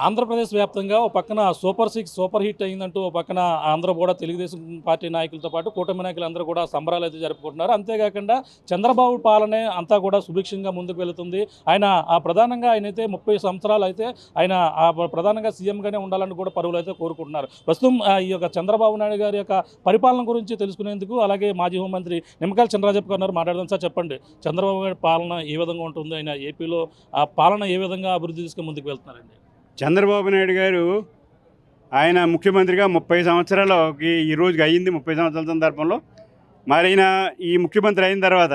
ఆంధ్రప్రదేశ్ వ్యాప్తంగా ఓ పక్కన super six super hit అయిందంటూ ఓ పక్కన అందరూ కూడా తెలుగుదేశం పార్టీ నాయకులతో పాటు కూటమి నాయకులందరూ కూడా సంబరాలు అయితే జరుపుకుంటున్నారు. అంతేకాకుండా చంద్రబాబు పాలనే అంతా కూడా సుభిక్షంగా ముందుకు వెళుతుంది. ఆయన ప్రధానంగా ఆయనైతే 30 సంవత్సరాలు అయితే ఆయన ప్రధానంగా సీఎంగానే ఉండాలని కూడా పరువులు అయితే కోరుకుంటున్నారు. ప్రస్తుతం ఈ యొక్క చంద్రబాబు నాయుడు గారి యొక్క పరిపాలన గురించి తెలుసుకునేందుకు అలాగే మాజీ హోంమంత్రి నిమ్మకాయల చినరాజప్ప గారు మాట్లాడదాం. సార్ చెప్పండి, చంద్రబాబు గారి పాలన ఏ విధంగా ఉంటుంది? ఆయన ఏపీలో ఆ పాలన ఏ విధంగా అభివృద్ధి తీసుకుని ముందుకు వెళ్తున్నారండి? చంద్రబాబు నాయుడు గారు ఆయన ముఖ్యమంత్రిగా 30 సంవత్సరాలకి ఈ రోజుకి అయ్యింది. 30 సంవత్సరాల సందర్భంలో మరి ఆయన ఈ ముఖ్యమంత్రి అయిన తర్వాత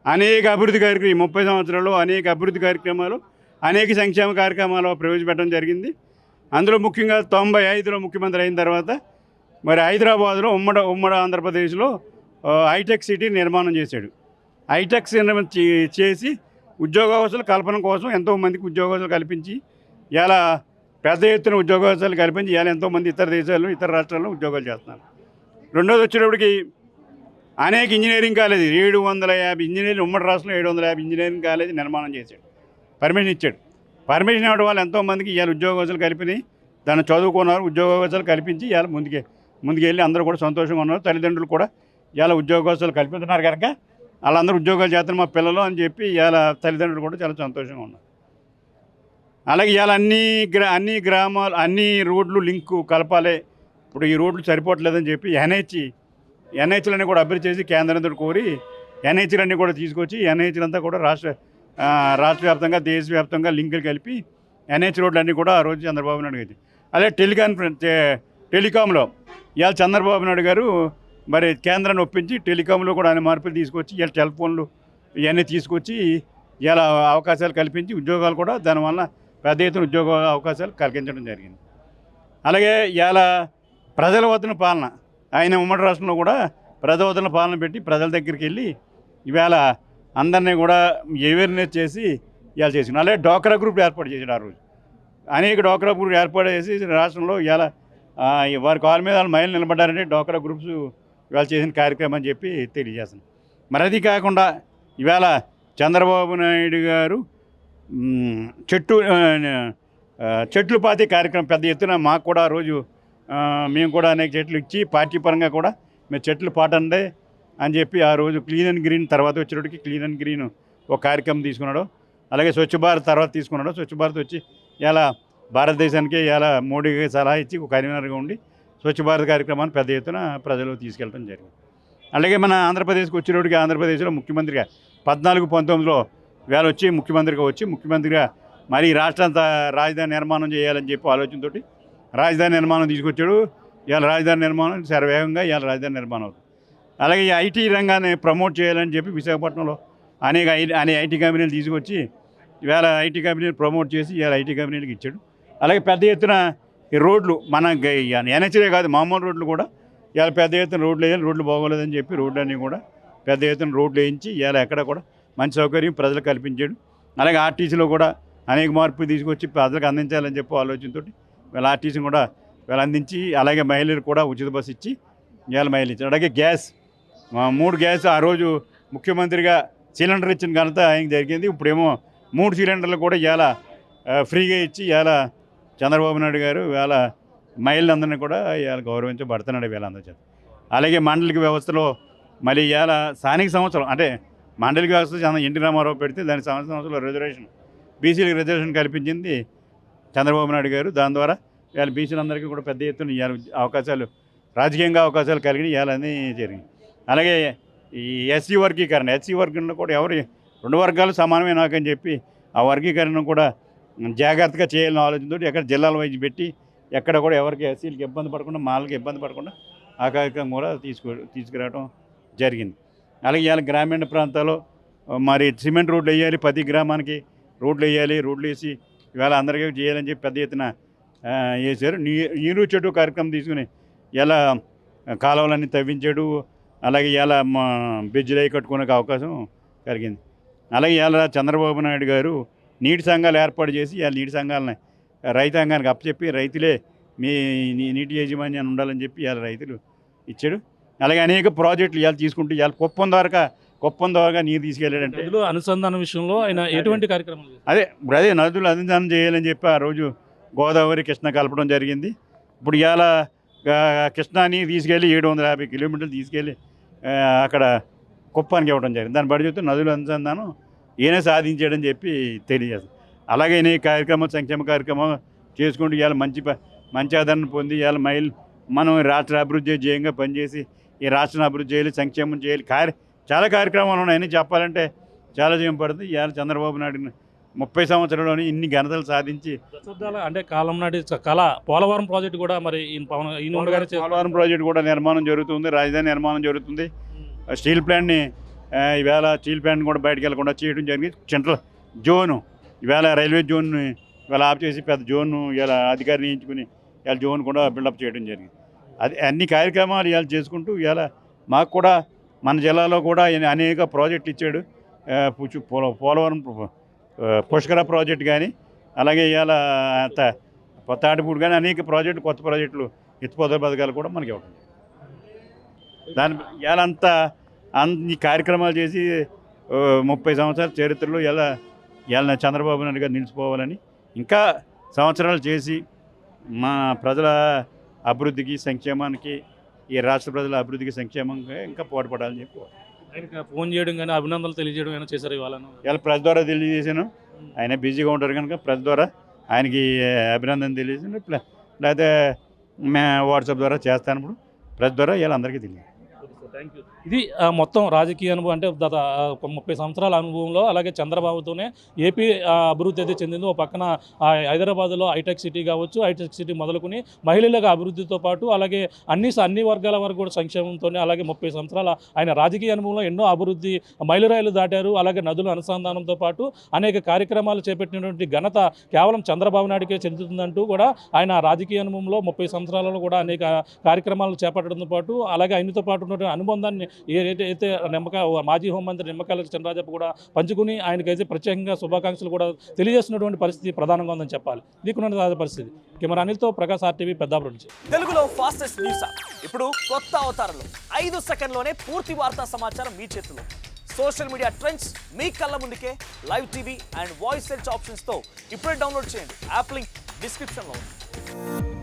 అనేక అభివృద్ధి కార్యక్రమాలు, ఈ 30 సంవత్సరాల్లో అనేక అభివృద్ధి కార్యక్రమాలు, అనేక సంక్షేమ కార్యక్రమాలు ప్రవేశపెట్టడం జరిగింది. అందులో ముఖ్యంగా 95లో ముఖ్యమంత్రి అయిన తర్వాత మరి హైదరాబాద్లో ఉమ్మడి ఆంధ్రప్రదేశ్లో హైటెక్ సిటీ నిర్మాణం చేశాడు. హైటెక్ చేసి ఉద్యోగావకాశాల కల్పన కోసం ఎంతోమందికి ఉద్యోగావకాశాలు కల్పించి ఇలా పెద్ద ఎత్తున ఉద్యోగావకాశాలు కల్పించి ఇలా ఎంతోమంది ఇతర దేశాల్లో ఇతర రాష్ట్రాల్లో ఉద్యోగాలు చేస్తున్నారు. రెండోది వచ్చేటప్పటికి అనేక ఇంజనీరింగ్ కాలేజీ 750 ఇంజనీరింగ్ ఉమ్మడి రాష్ట్రంలో 750 ఇంజనీరింగ్ కాలేజీ నిర్మాణం చేశాడు. పర్మిషన్ ఇచ్చాడు. పర్మిషన్ ఇవ్వడం వల్ల ఎంతోమందికి ఇవాళ ఉద్యోగావకాశాలు కల్పిని దాన్ని చదువుకున్నారు. ఉద్యోగావకాశాలు కల్పించి ఇవాళ ముందుకెళ్ళి అందరూ కూడా సంతోషంగా ఉన్నారు. తల్లిదండ్రులు కూడా ఇవాళ ఉద్యోగావకాశాలు కల్పిస్తున్నారు కనుక వాళ్ళందరూ ఉద్యోగాలు చేస్తున్నారు మా పిల్లలు అని చెప్పి ఇవాళ తల్లిదండ్రులు కూడా చాలా సంతోషంగా ఉన్నారు. అలాగే ఇవాళ అన్ని గ్రామాలు అన్ని రోడ్లు లింకు కలపాలి. ఇప్పుడు ఈ రోడ్లు సరిపోవట్లేదని చెప్పి ఎన్హెచ్లన్నీ కూడా అభివృద్ధి చేసి కేంద్రంతో కోరి ఎన్హెచ్లన్నీ కూడా తీసుకొచ్చి ఎన్హెచ్లంతా కూడా రాష్ట్ర వ్యాప్తంగా దేశవ్యాప్తంగా లింకులు కలిపి ఎన్హెచ్ రోడ్లన్నీ కూడా ఆ రోజు చంద్రబాబు నాయుడు గారు. అలాగే టెలికాంలో ఇవాళ చంద్రబాబు నాయుడు గారు మరి కేంద్రాన్ని ఒప్పించి టెలికాంలో కూడా ఆయన మార్పులు తీసుకొచ్చి ఇవాళ టెలిఫోన్లు ఇవన్నీ తీసుకొచ్చి ఇలా అవకాశాలు కల్పించి ఉద్యోగాలు కూడా దానివల్ల పెద్ద ఎత్తున ఉద్యోగ అవకాశాలు కల్పించడం జరిగింది. అలాగే ఇవాళ ప్రజల వద్దన పాలన ఆయన ఉమ్మడి రాష్ట్రంలో కూడా ప్రజల వద్దన పాలన పెట్టి ప్రజల దగ్గరికి వెళ్ళి ఇవాళ అందరినీ కూడా అవేర్నెస్ చేసి ఇవాళ చేసింది. అలాగే డోక్రా గ్రూప్ ఏర్పాటు చేశాడు. ఆ రోజు అనేక డోక్రా గ్రూప్ ఏర్పాటు చేసి రాష్ట్రంలో ఇవాళ వారి కాళ్ళ మీద వాళ్ళు మహిళలు నిలబడ్డారంటే డోక్రా గ్రూప్స్ ఇవాళ చేసిన కార్యక్రమం అని చెప్పి తెలియజేస్తుంది. మరి అది కాకుండా ఇవాళ చంద్రబాబు నాయుడు గారు చెట్లు పాతి కార్యక్రమం పెద్ద ఎత్తున మాకు కూడా ఆ రోజు మేము కూడా అనేక చెట్లు ఇచ్చి పార్టీ పరంగా కూడా మేము చెట్లు పాటండి అని చెప్పి ఆ రోజు క్లీన్ అండ్ గ్రీన్ తర్వాత వచ్చేటప్పటికి క్లీన్ అండ్ గ్రీన్ ఒక కార్యక్రమం తీసుకున్నాడు. అలాగే స్వచ్ఛ భారత్ తర్వాత తీసుకున్నాడు. స్వచ్ఛ భారత్ వచ్చి ఇలా భారతదేశానికి ఇలా మోడీకి సలహా ఇచ్చి ఒక కన్వీనర్గా ఉండి స్వచ్ఛ భారత్ కార్యక్రమాన్ని పెద్ద ఎత్తున ప్రజలు తీసుకెళ్ళడం జరిగింది. అలాగే మన ఆంధ్రప్రదేశ్కి వచ్చేటప్పటికి ఆంధ్రప్రదేశ్లో ముఖ్యమంత్రిగా 14-19లో వేళ వచ్చి ముఖ్యమంత్రిగా మరి రాష్ట్రాంతా రాజధాని నిర్మాణం చేయాలని చెప్పి ఆలోచనతో రాజధాని నిర్మాణం తీసుకొచ్చాడు. ఇవాళ రాజధాని నిర్మాణం శరవేగంగా ఇవాళ రాజధాని నిర్మాణం అవుతుంది. అలాగే ఈ ఐటీ రంగాన్ని ప్రమోట్ చేయాలని చెప్పి విశాఖపట్నంలో అనేక ఐటీ కంపెనీలు తీసుకొచ్చి ఇవాళ ఐటీ కంపెనీలు ప్రమోట్ చేసి ఇవాళ ఐటీ కంపెనీలకు ఇచ్చాడు. అలాగే పెద్ద ఎత్తున ఈ రోడ్లు మన ఎన్హెచ్లే కాదు మామూలు రోడ్లు కూడా ఇవాళ పెద్ద ఎత్తున రోడ్లు వేయాలి. రోడ్లు బాగోలేదని చెప్పి రోడ్లన్నీ కూడా పెద్ద ఎత్తున రోడ్లు వేయించి ఇవాళ ఎక్కడ కూడా మంచి సౌకర్యం ప్రజలకు కల్పించాడు. అలాగే ఆర్టీసీలో కూడా అనేక మార్పులు తీసుకొచ్చి ప్రజలకు అందించాలని చెప్పి ఆలోచనతో వీళ్ళ ఆర్టీసీ కూడా వీళ్ళు అందించి అలాగే మహిళలకు కూడా ఉచిత బస్సు ఇచ్చి ఇవాళ మహిళలు ఇచ్చారు. అలాగే గ్యాస్ 3 గ్యాస్ ఆ రోజు ముఖ్యమంత్రిగా సిలిండర్ ఇచ్చిన ఘనత ఆయనకి జరిగింది. ఇప్పుడేమో 3 సిలిండర్లు కూడా ఇవాళ ఫ్రీగా ఇచ్చి ఇవాళ చంద్రబాబు నాయుడు గారు ఇవాళ మహిళలందరినీ కూడా ఇవాళ గౌరవించబడుతున్నాడు వీళ్ళందరి చేత. అలాగే మండలిక వ్యవస్థలో మళ్ళీ ఇవాళ స్థానిక సంవత్సరం అంటే మండలిక వ్యవస్థ ఎన్టీ రామారావు పెడితే దాని సంవత్సరంలో రిజర్వేషన్ బీసీలకు రిజర్వేషన్ కల్పించింది చంద్రబాబు నాయుడు గారు. దాని ద్వారా ఇవాళ బీసీలందరికీ కూడా పెద్ద ఎత్తున ఇవాళ అవకాశాలు రాజకీయంగా అవకాశాలు కలిగి ఇవ్వాలని జరిగింది. అలాగే ఈ ఎస్సీ వర్గీకరణ కూడా ఎవరు 2 వర్గాలు సమానమే నాకని చెప్పి ఆ వర్గీకరణ కూడా జాగ్రత్తగా చేయాలని ఆలోచనతో ఎక్కడ జిల్లాల వైద్య పెట్టి ఎక్కడ కూడా ఎవరికి ఎస్సీలకు ఇబ్బంది పడకుండా మాలకి ఇబ్బంది పడకుండా ఆ కార్యక్రమం కూడా తీసుకురావడం జరిగింది. అలాగే ఇవాళ గ్రామీణ ప్రాంతాల్లో మరి సిమెంట్ రోడ్లు వేయాలి, ప్రతి గ్రామానికి రోడ్లు వేయాలి. రోడ్లు వేసి ఇవాళ అందరికీ చేయాలని చెప్పి పెద్ద ఎత్తున వేశారు. నీరు చెట్టు కార్యక్రమం తీసుకుని ఇలా కాలువలన్నీ తవ్వించాడు. అలాగే ఇలా బ్రిడ్జ్లు అవి కట్టుకునే అవకాశం కలిగింది. అలాగే ఇలా చంద్రబాబు నాయుడు గారు నీటి సంఘాలు ఏర్పాటు చేసి ఇవాళ నీటి సంఘాలని రైతాంగానికి అప్పచెప్పి రైతులే మీ నీటి యాజమాన్యం ఉండాలని చెప్పి ఇవాళ రైతులు ఇచ్చాడు. అలాగే అనేక ప్రాజెక్టులు ఇవాళ తీసుకుంటూ ఇవాళ కుప్పం ద్వారా నీరు తీసుకెళ్ళాడంటే అనుసంధానం విషయంలో ఆయన ఎటువంటి కార్యక్రమాలు అదే నదులు అనుసంధానం చేయాలని చెప్పి ఆ రోజు గోదావరి కృష్ణ కలపడం జరిగింది. ఇప్పుడు ఇవాళ కృష్ణాని తీసుకెళ్ళి 750 కిలోమీటర్లు తీసుకెళ్ళి అక్కడ కుప్పానికి ఇవ్వడం జరిగింది. దాన్ని బట్టి చూస్తే నదుల అనుసంధానం ఈయనే సాధించాడని చెప్పి తెలియజేస్తుంది. అలాగే ఈ కార్యక్రమం సంక్షేమ కార్యక్రమం చేసుకుంటూ ఇవాళ మంచి ఆదరణ పొంది ఇవాళ మనం రాష్ట్ర అభివృద్ధి ధ్యేయంగా పనిచేసి ఈ రాష్ట్రాన్ని అభివృద్ధి చేయాలి, సంక్షేమం చేయాలి. చాలా కార్యక్రమాలు ఉన్నాయని చెప్పాలంటే చాలా చేయం పడుతుంది. ఇవాళ చంద్రబాబు నాయుడు 30 సంవత్సరాల్లోనే ఇన్ని ఘనతలు సాధించి దశాబ్దాల అంటే కాలం నాటి కళ పోలవరం ప్రాజెక్టు కూడా మరి పోలవరం ప్రాజెక్టు కూడా నిర్మాణం జరుగుతుంది, రాజధాని నిర్మాణం జరుగుతుంది. స్టీల్ ప్లాంట్ని ఈవేళ స్టీల్ ప్లాంట్ కూడా బయటకు వెళ్ళకుండా చేయడం జరిగింది. సెంట్రల్ జోను ఈవేళ రైల్వే జోన్ని ఇవాళ ఆఫ్ చేసి పెద్ద జోన్ను ఇలా అధికారి నియమించుకుని ఇవాళ జోన్ కూడా బిల్డప్ చేయడం జరిగింది. అది అన్ని కార్యక్రమాలు ఇవాళ చేసుకుంటూ ఇవాళ మాకు కూడా మన జిల్లాలో కూడా అనేక ప్రాజెక్టులు ఇచ్చాడు. పోలవరం పుష్కర ప్రాజెక్ట్ కానీ అలాగే ఇవాళ తాటిపూడి కానీ అనేక ప్రాజెక్టులు కొత్త ప్రాజెక్టులు ఎత్తిపోతల పథకాలు కూడా మనకి ఇవ్వడం. దాని ఇవాళ అన్ని కార్యక్రమాలు చేసి 30 సంవత్సరాల చరిత్రలో ఇవాళ చంద్రబాబు నాయుడు గారు నిలిచిపోవాలని ఇంకా సంవత్సరాలు చేసి మా ప్రజల అభివృద్ధికి సంక్షేమానికి ఈ రాష్ట్ర ప్రజల అభివృద్ధికి సంక్షేమంగా ఇంకా పోటీపడాలని చెప్పి ఆయనకి ఫోన్ చేయడం కానీ అభినందనలు తెలియజేయడం అయినా చేశారు ఇవాళ ప్రెస్ ద్వారా తెలియజేశాను. ఆయన బిజీగా ఉంటారు కనుక ప్రెస్ ద్వారా ఆయనకి అభినందన తెలియజేసాను. లేకపోతే వాట్సాప్ ద్వారా చేస్తాను. ఇప్పుడు ప్రెస్ ద్వారా ఇవాళ అందరికీ తెలియదు. Thank you. ఇది మొత్తం రాజకీయ అనుభవం అంటే గత 30 సంవత్సరాల అనుభవంలో అలాగే చంద్రబాబుతోనే ఏపీ అభివృద్ధి అయితే చెందింది. ఓ పక్కన హైదరాబాద్లో హైటెక్ సిటీ కావచ్చు, హైటెక్ సిటీ మొదలుకొని మహిళలకు అభివృద్ధితో పాటు అలాగే అన్ని వర్గాల వరకు కూడా సంక్షేమంతోనే అలాగే 30 సంవత్సరాల ఆయన రాజకీయ అనుభవంలో ఎన్నో అభివృద్ధి మైలురాయిలు దాటారు. అలాగే నదుల అనుసంధానంతో పాటు అనేక కార్యక్రమాలు చేపట్టినటువంటి ఘనత కేవలం చంద్రబాబు నాయుడికే చెందుతుందంటూ కూడా ఆయన రాజకీయ అనుభవంలో 30 సంవత్సరాలలో కూడా అనేక కార్యక్రమాలు చేపట్టడంతో పాటు అలాగే ఆయనతో పాటు ఉన్నటువంటి అనుబంధాన్ని ఏదైతే మాజీ హోంమంత్రి నిమ్మకాయల చినరాజప్ప కూడా పంచుకుని ఆయనకైతే ప్రత్యేకంగా శుభాకాంక్షలు కూడా తెలియజేస్తున్నటువంటి పరిస్థితి ప్రధానంగా ఉందని చెప్పాలి. ఇది పరిస్థితి. కెమెరా అనిల్తో ప్రకాశ్ RTV పెద్దాపురం నుంచి. తెలుగులో ఫాస్టెస్ట్ న్యూస్ ఇప్పుడు కొత్త అవతారంలో 5 సెకండ్లోనే పూర్తి వార్తా సమాచారం మీ చేతిలో. సోషల్ మీడియా ట్రెండ్స్ మీ కళ్ళ ముందుకే live TV and voice search ఆప్షన్స్తో ఇప్పుడే డౌన్లోడ్ చేయండి. యాప్ లింక్ డిస్క్రిప్షన్లో ఉంది.